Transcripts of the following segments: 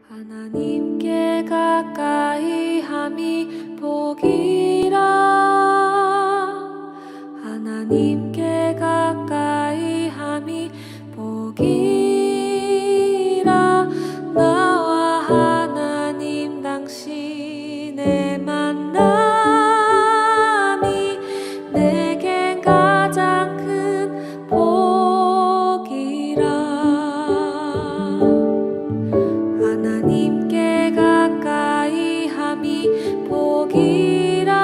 하나님께 가까이 함이 복이라. 하나님께 가까이 함이 복이라. 나와 하나님 당신의 만남이 내겐 가장 큰 복이라. 하나님께 가까이 함이 복이라.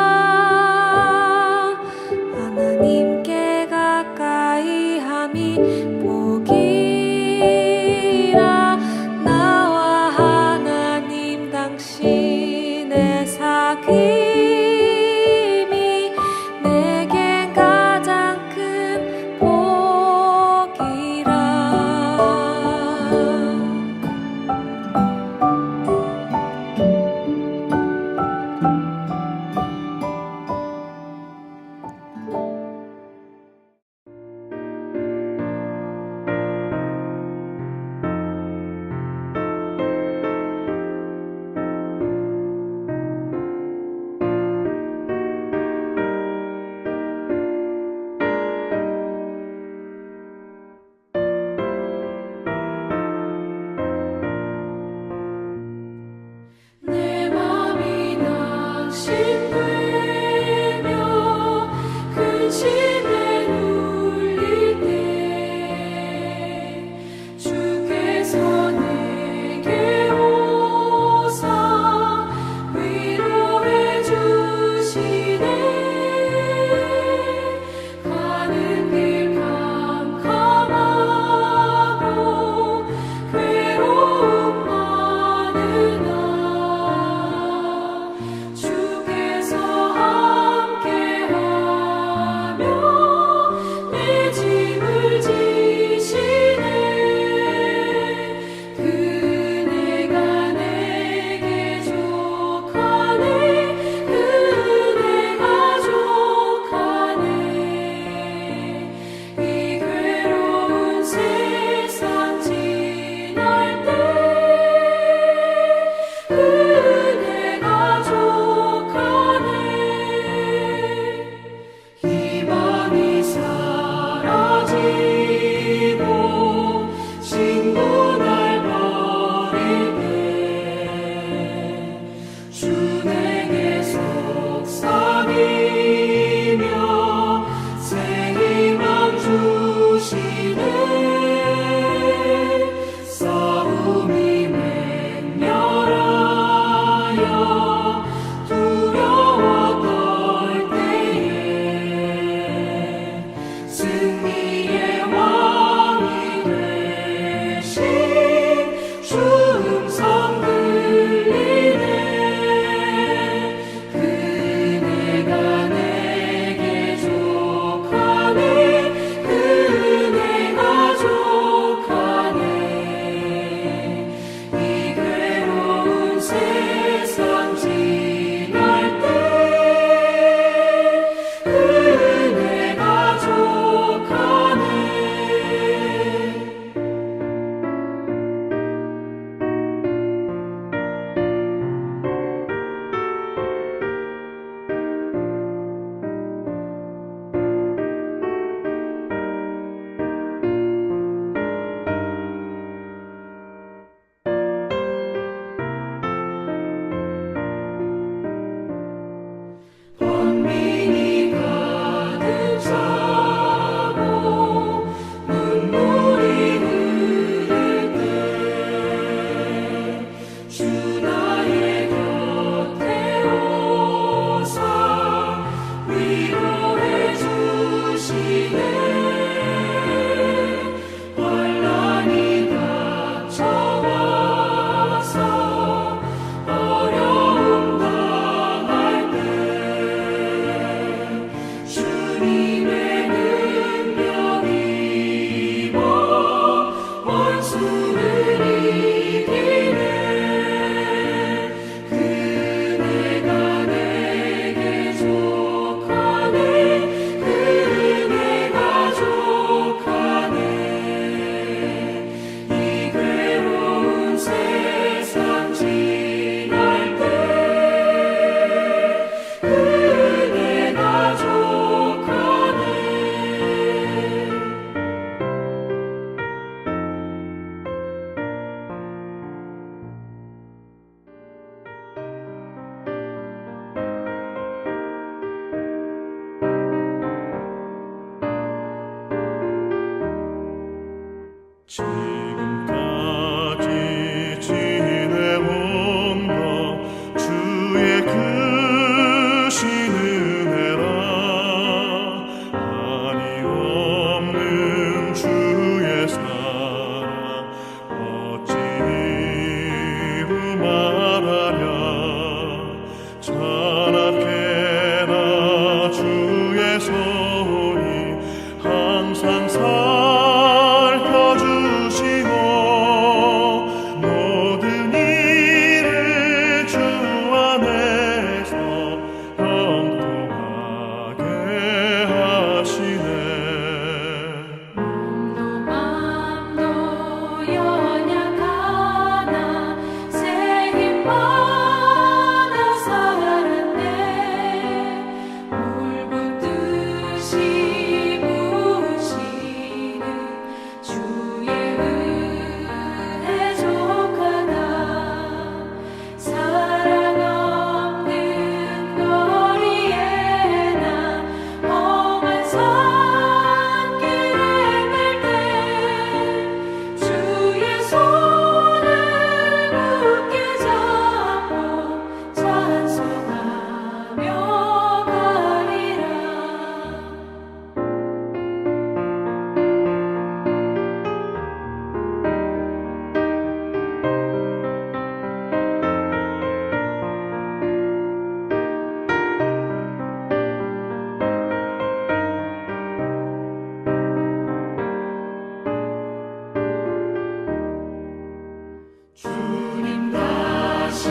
주님 다시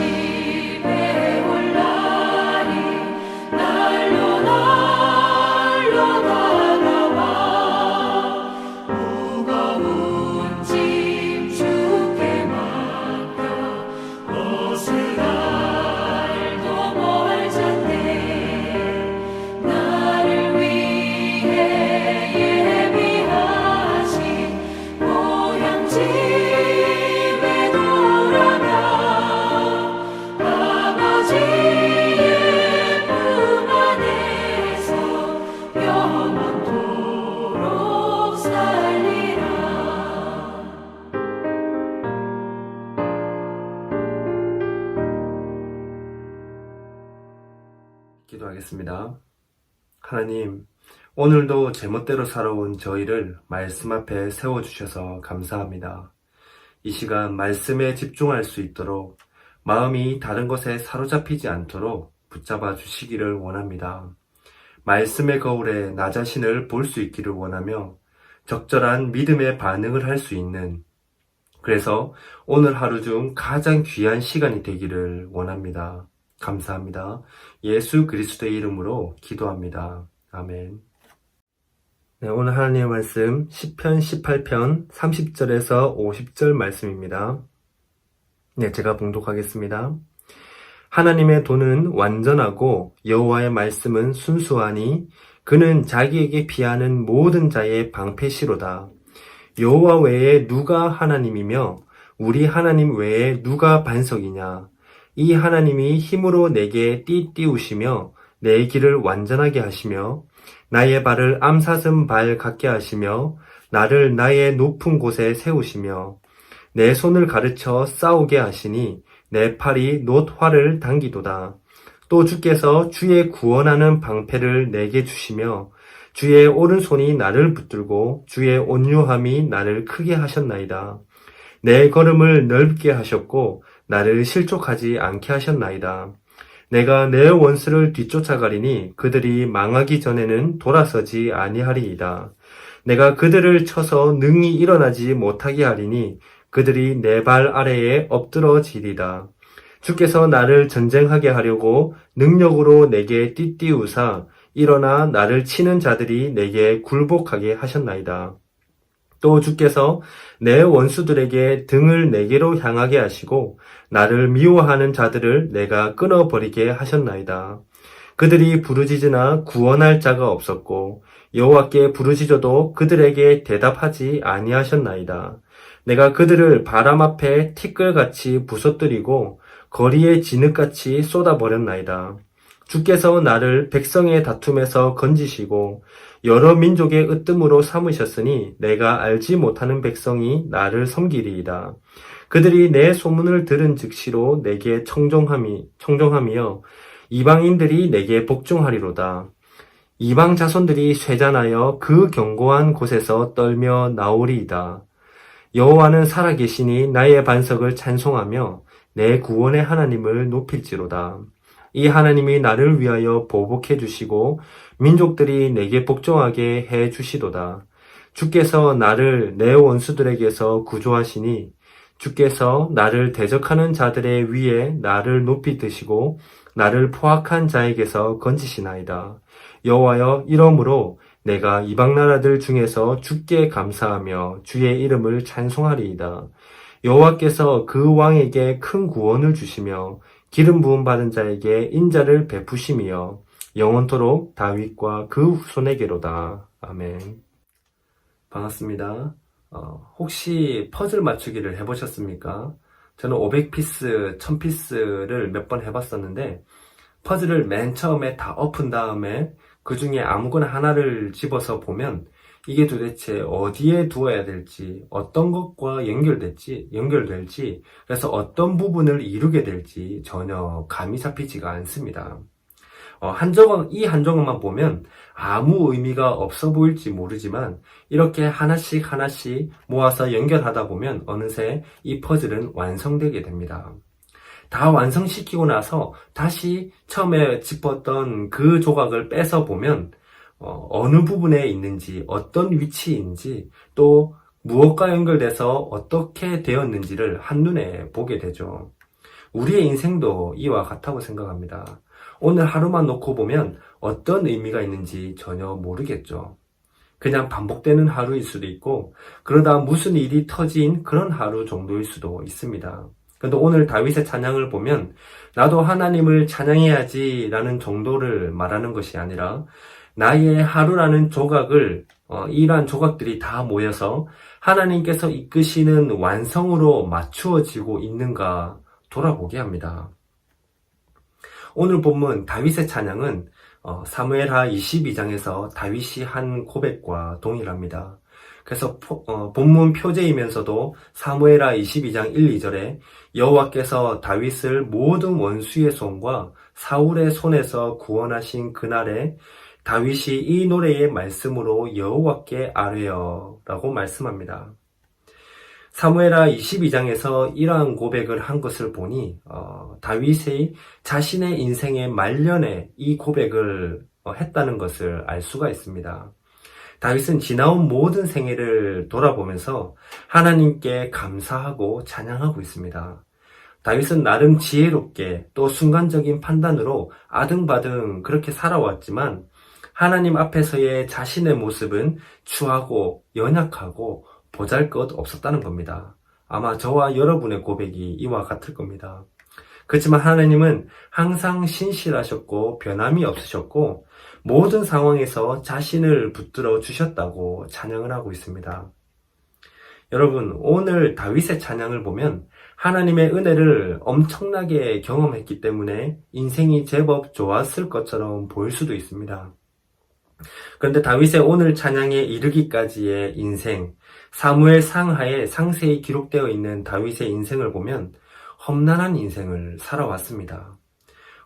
배울 날이 날로 날로 다가와 무거운 짐 주께 맡겨 벗을 날도 멀잖네 나를 위해 예비하신 모양집에 돌아가 아버지의 품 안에서 영원토록 살리라. 기도하겠습니다. 하나님, 오늘도 제멋대로 살아온 저희를 말씀 앞에 세워주셔서 감사합니다. 이 시간 말씀에 집중할 수 있도록 마음이 다른 것에 사로잡히지 않도록 붙잡아 주시기를 원합니다. 말씀의 거울에 나 자신을 볼 수 있기를 원하며 적절한 믿음의 반응을 할 수 있는 그래서 오늘 하루 중 가장 귀한 시간이 되기를 원합니다. 감사합니다. 예수 그리스도의 이름으로 기도합니다. 아멘. 네, 오늘 하나님의 말씀 시편 18편 30절에서 50절 말씀입니다. 네, 제가 봉독하겠습니다. 하나님의 도는 완전하고 여호와의 말씀은 순수하니 그는 자기에게 피하는 모든 자의 방패시로다. 여호와 외에 누가 하나님이며 우리 하나님 외에 누가 반석이냐. 이 하나님이 힘으로 내게 띠띠우시며 내 길을 완전하게 하시며 나의 발을 암사슴 발 같게 하시며 나를 나의 높은 곳에 세우시며 내 손을 가르쳐 싸우게 하시니 내 팔이 놋 활을 당기도다. 또 주께서 주의 구원하는 방패를 내게 주시며 주의 오른손이 나를 붙들고 주의 온유함이 나를 크게 하셨나이다. 내 걸음을 넓게 하셨고 나를 실족하지 않게 하셨나이다. 내가 내 원수를 뒤쫓아가리니 그들이 망하기 전에는 돌아서지 아니하리이다. 내가 그들을 쳐서 능히 일어나지 못하게 하리니 그들이 내 발 아래에 엎드러지리다. 주께서 나를 전쟁하게 하려고 능력으로 내게 띠띠우사 일어나 나를 치는 자들이 내게 굴복하게 하셨나이다. 또 주께서 내 원수들에게 등을 내게로 향하게 하시고 나를 미워하는 자들을 내가 끊어버리게 하셨나이다. 그들이 부르짖으나 구원할 자가 없었고 여호와께 부르짖어도 그들에게 대답하지 아니하셨나이다. 내가 그들을 바람 앞에 티끌같이 부서뜨리고 거리에 진흙같이 쏟아버렸나이다. 주께서 나를 백성의 다툼에서 건지시고 여러 민족의 으뜸으로 삼으셨으니 내가 알지 못하는 백성이 나를 섬기리이다. 그들이 내 소문을 들은 즉시로 내게 청종하며 이방인들이 내게 복종하리로다. 이방 자손들이 쇠잔하여 그 견고한 곳에서 떨며 나오리이다. 여호와는 살아계시니 나의 반석을 찬송하며 내 구원의 하나님을 높일지로다. 이 하나님이 나를 위하여 보복해 주시고 민족들이 내게 복종하게 해 주시도다. 주께서 나를 내 원수들에게서 구조하시니 주께서 나를 대적하는 자들의 위에 나를 높이 드시고 나를 포악한 자에게서 건지시나이다. 여호와여, 이러므로 내가 이방 나라들 중에서 주께 감사하며 주의 이름을 찬송하리이다. 여호와께서 그 왕에게 큰 구원을 주시며 기름 부음 받은 자에게 인자를 베푸심이여 영원토록 다윗과 그 후손에게로다. 아멘. 반갑습니다. 혹시 퍼즐 맞추기를 해보셨습니까? 저는 500피스, 1000피스를 몇 번 해봤었는데 퍼즐을 맨 처음에 다 엎은 다음에 그 중에 아무거나 하나를 집어서 보면 이게 도대체 어디에 두어야 될지, 어떤 것과 연결될지, 그래서 어떤 부분을 이루게 될지 전혀 감이 잡히지가 않습니다. 이 한 조각만 보면 아무 의미가 없어 보일지 모르지만 이렇게 하나씩 모아서 연결하다 보면 어느새 이 퍼즐은 완성되게 됩니다. 다 완성시키고 나서 다시 처음에 짚었던 그 조각을 빼서 보면 어느 부분에 있는지, 어떤 위치인지, 또 무엇과 연결돼서 어떻게 되었는지를 한눈에 보게 되죠. 우리의 인생도 이와 같다고 생각합니다. 오늘 하루만 놓고 보면 어떤 의미가 있는지 전혀 모르겠죠. 그냥 반복되는 하루일 수도 있고, 그러다 무슨 일이 터진 그런 하루 정도일 수도 있습니다. 근데 오늘 다윗의 찬양을 보면 나도 하나님을 찬양해야지 라는 정도를 말하는 것이 아니라 나의 하루라는 조각을 이러한 조각들이 다 모여서 하나님께서 이끄시는 완성으로 맞추어지고 있는가 돌아보게 합니다. 오늘 본문 다윗의 찬양은 사무엘하 22장에서 다윗이 한 고백과 동일합니다. 그래서 본문 표제이면서도 사무엘하 22장 1, 2절에 여호와께서 다윗을 모든 원수의 손과 사울의 손에서 구원하신 그날에 다윗이 이 노래의 말씀으로 여호와께 아뢰어 라고 말씀합니다. 사무엘하 22장에서 이러한 고백을 한 것을 보니 다윗이 자신의 인생의 말년에 이 고백을 했다는 것을 알 수가 있습니다. 다윗은 지나온 모든 생애를 돌아보면서 하나님께 감사하고 찬양하고 있습니다. 다윗은 나름 지혜롭게 또 순간적인 판단으로 아등바등 그렇게 살아왔지만 하나님 앞에서의 자신의 모습은 추하고 연약하고 보잘것 없었다는 겁니다. 아마 저와 여러분의 고백이 이와 같을 겁니다. 그렇지만 하나님은 항상 신실하셨고 변함이 없으셨고 모든 상황에서 자신을 붙들어 주셨다고 찬양을 하고 있습니다. 여러분, 오늘 다윗의 찬양을 보면 하나님의 은혜를 엄청나게 경험했기 때문에 인생이 제법 좋았을 것처럼 보일 수도 있습니다. 그런데 다윗의 오늘 찬양에 이르기까지의 인생, 사무엘 상하에 상세히 기록되어 있는 다윗의 인생을 보면 험난한 인생을 살아왔습니다.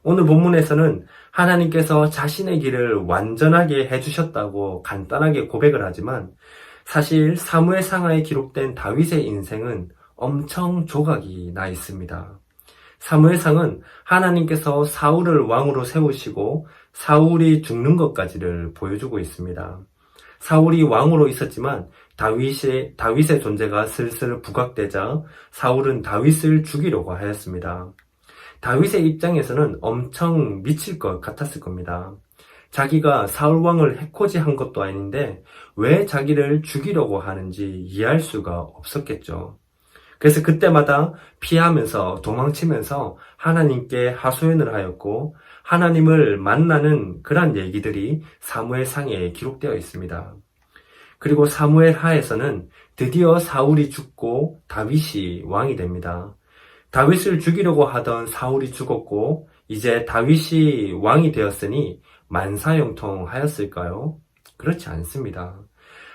오늘 본문에서는 하나님께서 자신의 길을 완전하게 해주셨다고 간단하게 고백을 하지만 사실 사무엘 상하에 기록된 다윗의 인생은 엄청 조각이 나 있습니다. 사무엘상은 하나님께서 사울을 왕으로 세우시고 사울이 죽는 것까지를 보여주고 있습니다. 사울이 왕으로 있었지만 다윗의 존재가 슬슬 부각되자 사울은 다윗을 죽이려고 하였습니다. 다윗의 입장에서는 엄청 미칠 것 같았을 겁니다. 자기가 사울 왕을 해코지한 것도 아닌데 왜 자기를 죽이려고 하는지 이해할 수가 없었겠죠. 그래서 그때마다 피하면서 도망치면서 하나님께 하소연을 하였고 하나님을 만나는 그런 얘기들이 사무엘상에 기록되어 있습니다. 그리고 사무엘하에서는 드디어 사울이 죽고 다윗이 왕이 됩니다. 다윗을 죽이려고 하던 사울이 죽었고 이제 다윗이 왕이 되었으니 만사형통하였을까요? 그렇지 않습니다.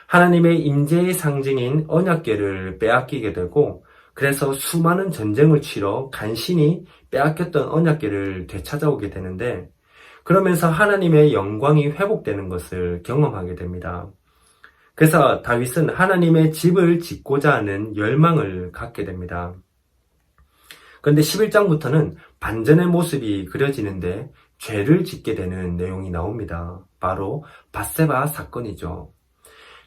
하나님의 임재의 상징인 언약궤를 빼앗기게 되고 그래서 수많은 전쟁을 치러 간신히 빼앗겼던 언약궤를 되찾아오게 되는데 그러면서 하나님의 영광이 회복되는 것을 경험하게 됩니다. 그래서 다윗은 하나님의 집을 짓고자 하는 열망을 갖게 됩니다. 그런데 11장부터는 반전의 모습이 그려지는데 죄를 짓게 되는 내용이 나옵니다. 바로 밧세바 사건이죠.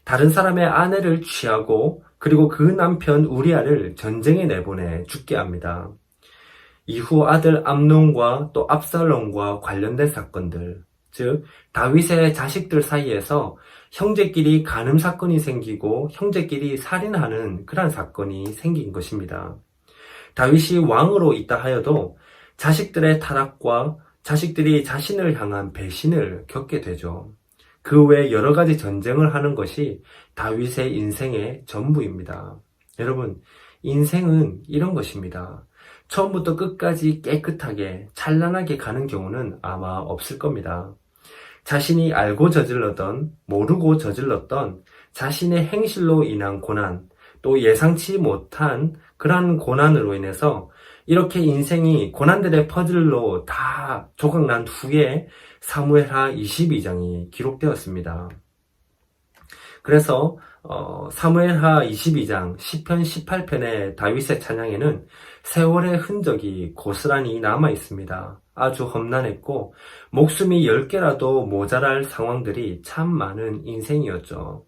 다른 사람의 아내를 취하고 그리고 그 남편 우리아를 전쟁에 내보내 죽게 합니다. 이후 아들 암논과 또 압살롬과 관련된 사건들, 즉 다윗의 자식들 사이에서 형제끼리 간음 사건이 생기고 형제끼리 살인하는 그런 사건이 생긴 것입니다. 다윗이 왕으로 있다 하여도 자식들의 타락과 자식들이 자신을 향한 배신을 겪게 되죠. 그 외 여러 가지 전쟁을 하는 것이 다윗의 인생의 전부입니다. 여러분, 인생은 이런 것입니다. 처음부터 끝까지 깨끗하게 찬란하게 가는 경우는 아마 없을 겁니다. 자신이 알고 저질렀던, 모르고 저질렀던 자신의 행실로 인한 고난, 또 예상치 못한 그러한 고난으로 인해서 이렇게 인생이 고난들의 퍼즐로 다 조각난 후에 사무엘하 22장이 기록되었습니다. 그래서 사무엘하 22장 10편 18편의 다윗의 찬양에는 세월의 흔적이 고스란히 남아 있습니다. 아주 험난했고 목숨이 10개라도 모자랄 상황들이 참 많은 인생이었죠.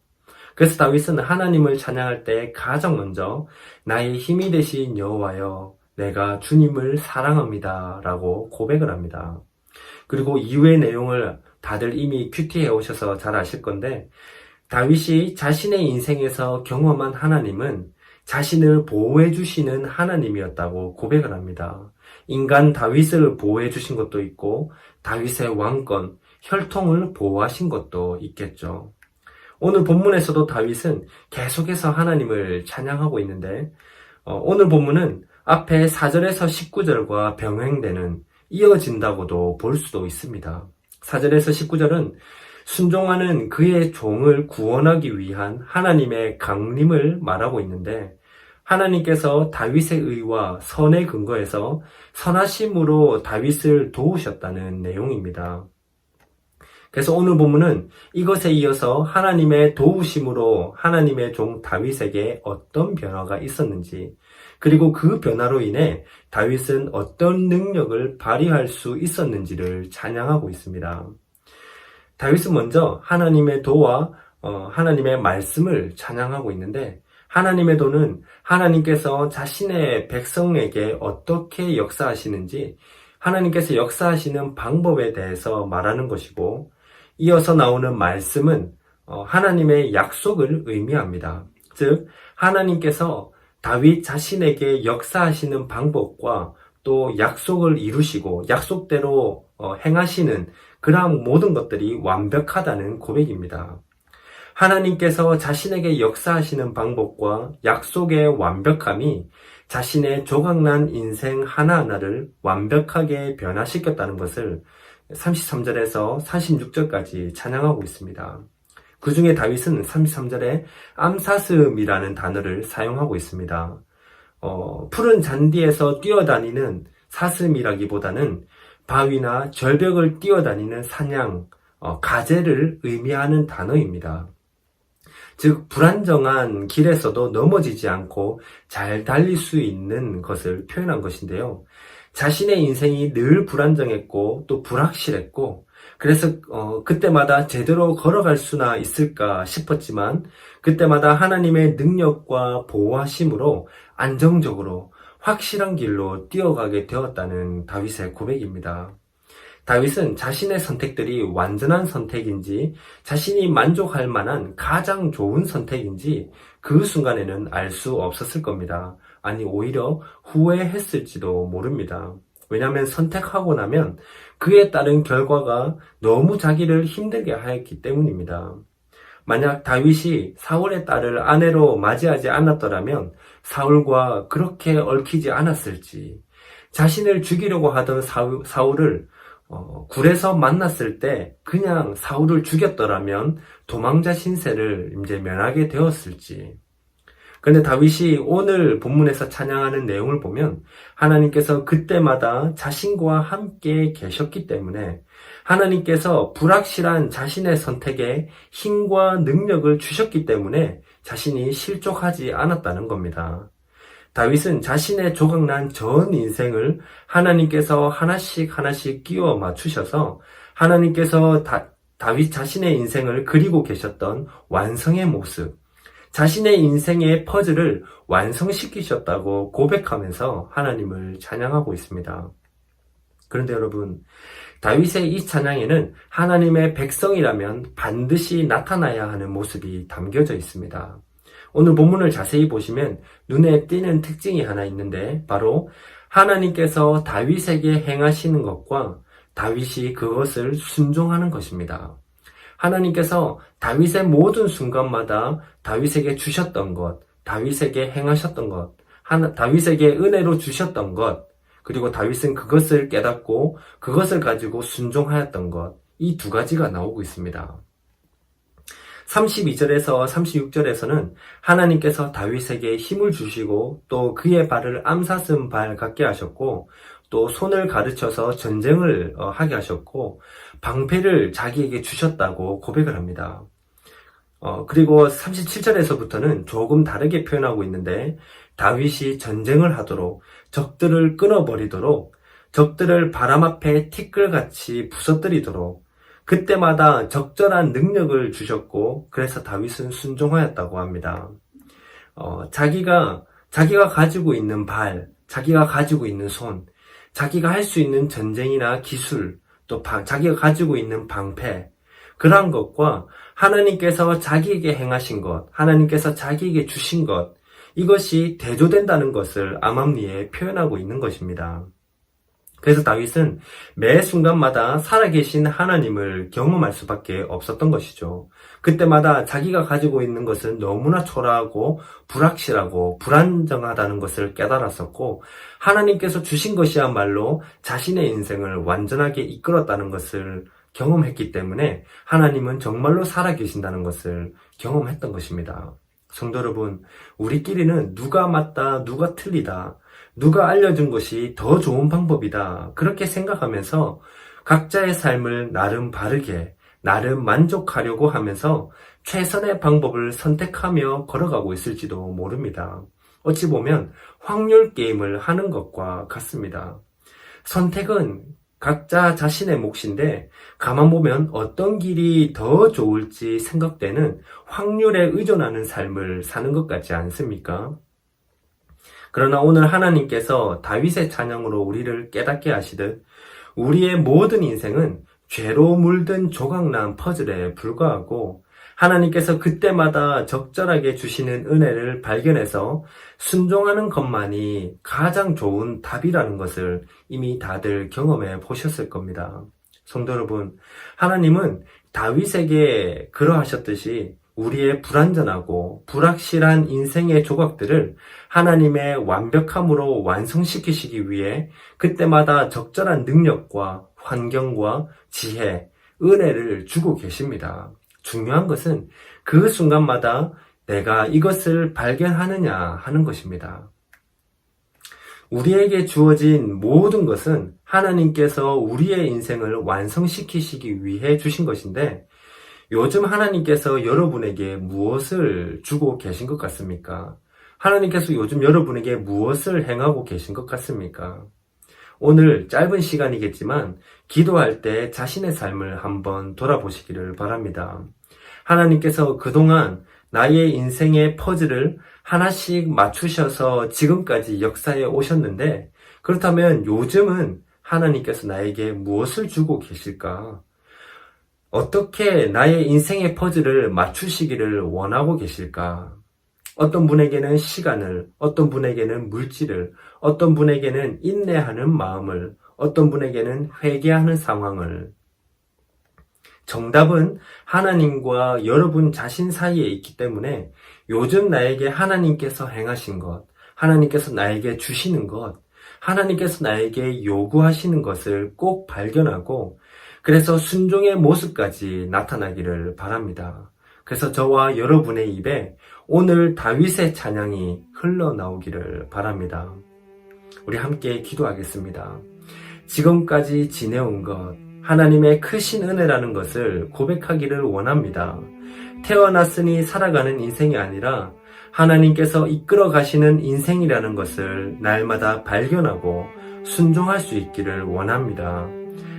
그래서 다윗은 하나님을 찬양할 때 가장 먼저 나의 힘이 되신 여호와여, 내가 주님을 사랑합니다 라고 고백을 합니다. 그리고 이후의 내용을 다들 이미 큐티해 오셔서 잘 아실 건데, 다윗이 자신의 인생에서 경험한 하나님은 자신을 보호해 주시는 하나님이었다고 고백을 합니다. 인간 다윗을 보호해 주신 것도 있고 다윗의 왕권, 혈통을 보호하신 것도 있겠죠. 오늘 본문에서도 다윗은 계속해서 하나님을 찬양하고 있는데, 오늘 본문은 앞에 4절에서 19절과 병행되는, 이어진다고도 볼 수도 있습니다. 4절에서 19절은 순종하는 그의 종을 구원하기 위한 하나님의 강림을 말하고 있는데, 하나님께서 다윗의 의와 선의 근거에서 선하심으로 다윗을 도우셨다는 내용입니다. 그래서 오늘 본문은 이것에 이어서 하나님의 도우심으로 하나님의 종 다윗에게 어떤 변화가 있었는지, 그리고 그 변화로 인해 다윗은 어떤 능력을 발휘할 수 있었는지를 찬양하고 있습니다. 다윗은 먼저 하나님의 도와 하나님의 말씀을 찬양하고 있는데, 하나님의 도는 하나님께서 자신의 백성에게 어떻게 역사하시는지, 하나님께서 역사하시는 방법에 대해서 말하는 것이고, 이어서 나오는 말씀은 하나님의 약속을 의미합니다. 즉, 하나님께서 다윗 자신에게 역사하시는 방법과 또 약속을 이루시고 약속대로 행하시는 그러한 모든 것들이 완벽하다는 고백입니다. 하나님께서 자신에게 역사하시는 방법과 약속의 완벽함이 자신의 조각난 인생 하나하나를 완벽하게 변화시켰다는 것을 33절에서 46절까지 찬양하고 있습니다. 그 중에 다윗은 33절에 암사슴이라는 단어를 사용하고 있습니다. 푸른 잔디에서 뛰어다니는 사슴이라기보다는 바위나 절벽을 뛰어다니는 사냥, 가재를 의미하는 단어입니다. 즉, 불안정한 길에서도 넘어지지 않고 잘 달릴 수 있는 것을 표현한 것인데요. 자신의 인생이 늘 불안정했고 또 불확실했고, 그래서 그때마다 제대로 걸어갈 수나 있을까 싶었지만 그때마다 하나님의 능력과 보호하심으로 안정적으로 확실한 길로 뛰어가게 되었다는 다윗의 고백입니다. 다윗은 자신의 선택들이 완전한 선택인지, 자신이 만족할 만한 가장 좋은 선택인지 그 순간에는 알 수 없었을 겁니다. 아니, 오히려 후회했을지도 모릅니다. 왜냐하면 선택하고 나면 그에 따른 결과가 너무 자기를 힘들게 하였기 때문입니다. 만약 다윗이 사울의 딸을 아내로 맞이하지 않았더라면 사울과 그렇게 얽히지 않았을지, 자신을 죽이려고 하던 사울을 굴에서 만났을 때 그냥 사울을 죽였더라면 도망자 신세를 이제 면하게 되었을지. 그런데 다윗이 오늘 본문에서 찬양하는 내용을 보면 하나님께서 그때마다 자신과 함께 계셨기 때문에 하나님께서 불확실한 자신의 선택에 힘과 능력을 주셨기 때문에 자신이 실족하지 않았다는 겁니다. 다윗은 자신의 조각난 전 인생을 하나님께서 하나씩 끼워 맞추셔서 하나님께서 다윗 자신의 인생을 그리고 계셨던 완성의 모습, 자신의 인생의 퍼즐을 완성시키셨다고 고백하면서 하나님을 찬양하고 있습니다. 그런데 여러분, 다윗의 이 찬양에는 하나님의 백성이라면 반드시 나타나야 하는 모습이 담겨져 있습니다. 오늘 본문을 자세히 보시면 눈에 띄는 특징이 하나 있는데, 바로 하나님께서 다윗에게 행하시는 것과 다윗이 그것을 순종하는 것입니다. 하나님께서 다윗의 모든 순간마다 다윗에게 주셨던 것, 다윗에게 행하셨던 것, 다윗에게 은혜로 주셨던 것, 그리고 다윗은 그것을 깨닫고 그것을 가지고 순종하였던 것, 이 두 가지가 나오고 있습니다. 32절에서 36절에서는 하나님께서 다윗에게 힘을 주시고 또 그의 발을 암사슴 발 같게 하셨고 또 손을 가르쳐서 전쟁을 하게 하셨고 방패를 자기에게 주셨다고 고백을 합니다. 그리고 37절에서부터는 조금 다르게 표현하고 있는데, 다윗이 전쟁을 하도록, 적들을 끊어버리도록, 적들을 바람 앞에 티끌같이 부서뜨리도록, 그때마다 적절한 능력을 주셨고 그래서 다윗은 순종하였다고 합니다. 자기가 가지고 있는 발, 자기가 가지고 있는 손, 자기가 할 수 있는 전쟁이나 기술, 또 자기가 가지고 있는 방패, 그러한 것과 하나님께서 자기에게 행하신 것, 하나님께서 자기에게 주신 것, 이것이 대조된다는 것을 암암리에 표현하고 있는 것입니다. 그래서 다윗은 매 순간마다 살아계신 하나님을 경험할 수밖에 없었던 것이죠. 그때마다 자기가 가지고 있는 것은 너무나 초라하고 불확실하고 불안정하다는 것을 깨달았었고, 하나님께서 주신 것이야말로 자신의 인생을 완전하게 이끌었다는 것을 경험했기 때문에 하나님은 정말로 살아계신다는 것을 경험했던 것입니다. 성도 여러분, 우리끼리는 누가 맞다, 누가 틀리다, 누가 알려준 것이 더 좋은 방법이다, 그렇게 생각하면서 각자의 삶을 나름 바르게, 나름 만족하려고 하면서 최선의 방법을 선택하며 걸어가고 있을지도 모릅니다. 어찌 보면 확률 게임을 하는 것과 같습니다. 선택은 각자 자신의 몫인데 가만 보면 어떤 길이 더 좋을지 생각되는 확률에 의존하는 삶을 사는 것 같지 않습니까? 그러나 오늘 하나님께서 다윗의 찬양으로 우리를 깨닫게 하시듯 우리의 모든 인생은 죄로 물든 조각난 퍼즐에 불과하고 하나님께서 그때마다 적절하게 주시는 은혜를 발견해서 순종하는 것만이 가장 좋은 답이라는 것을 이미 다들 경험해 보셨을 겁니다. 성도 여러분, 하나님은 다윗에게 그러하셨듯이 우리의 불완전하고 불확실한 인생의 조각들을 하나님의 완벽함으로 완성시키시기 위해 그때마다 적절한 능력과 환경과 지혜, 은혜를 주고 계십니다. 중요한 것은 그 순간마다 내가 이것을 발견하느냐 하는 것입니다. 우리에게 주어진 모든 것은 하나님께서 우리의 인생을 완성시키시기 위해 주신 것인데 요즘 하나님께서 여러분에게 무엇을 주고 계신 것 같습니까? 하나님께서 요즘 여러분에게 무엇을 행하고 계신 것 같습니까? 오늘 짧은 시간이겠지만 기도할 때 자신의 삶을 한번 돌아보시기를 바랍니다. 하나님께서 그동안 나의 인생의 퍼즐을 하나씩 맞추셔서 지금까지 역사에 오셨는데 그렇다면 요즘은 하나님께서 나에게 무엇을 주고 계실까? 어떻게 나의 인생의 퍼즐을 맞추시기를 원하고 계실까? 어떤 분에게는 시간을, 어떤 분에게는 물질을, 어떤 분에게는 인내하는 마음을, 어떤 분에게는 회개하는 상황을. 정답은 하나님과 여러분 자신 사이에 있기 때문에 요즘 나에게 하나님께서 행하신 것, 하나님께서 나에게 주시는 것, 하나님께서 나에게 요구하시는 것을 꼭 발견하고 그래서 순종의 모습까지 나타나기를 바랍니다. 그래서 저와 여러분의 입에 오늘 다윗의 찬양이 흘러나오기를 바랍니다. 우리 함께 기도하겠습니다. 지금까지 지내온 것, 하나님의 크신 은혜라는 것을 고백하기를 원합니다. 태어났으니 살아가는 인생이 아니라 하나님께서 이끌어 가시는 인생이라는 것을 날마다 발견하고 순종할 수 있기를 원합니다.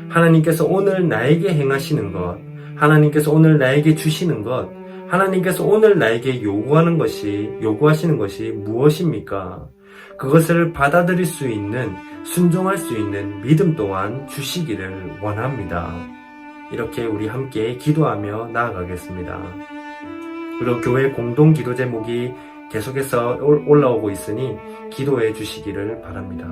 하나님께서 오늘 나에게 행하시는 것, 하나님께서 오늘 나에게 주시는 것, 하나님께서 오늘 나에게 요구하시는 것이 무엇입니까? 그것을 받아들일 수 있는, 순종할 수 있는 믿음 또한 주시기를 원합니다. 이렇게 우리 함께 기도하며 나아가겠습니다. 그리고 교회 공동 기도 제목이 계속해서 올라오고 있으니 기도해 주시기를 바랍니다.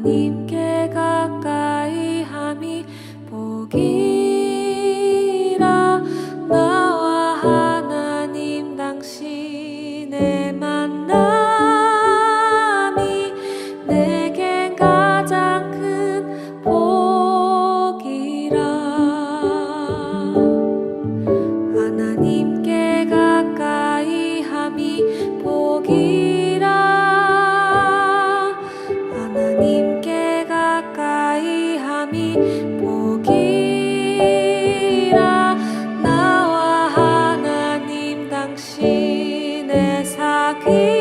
하나님께 가까이 함이 복이라. 나와 하나님 당신의 만남이 내겐 가장 큰 복이라. 하나님께 가까이 함이 복이라. 하나님께 가까이 함이 복이라. 나와 하나님 당신의 사귐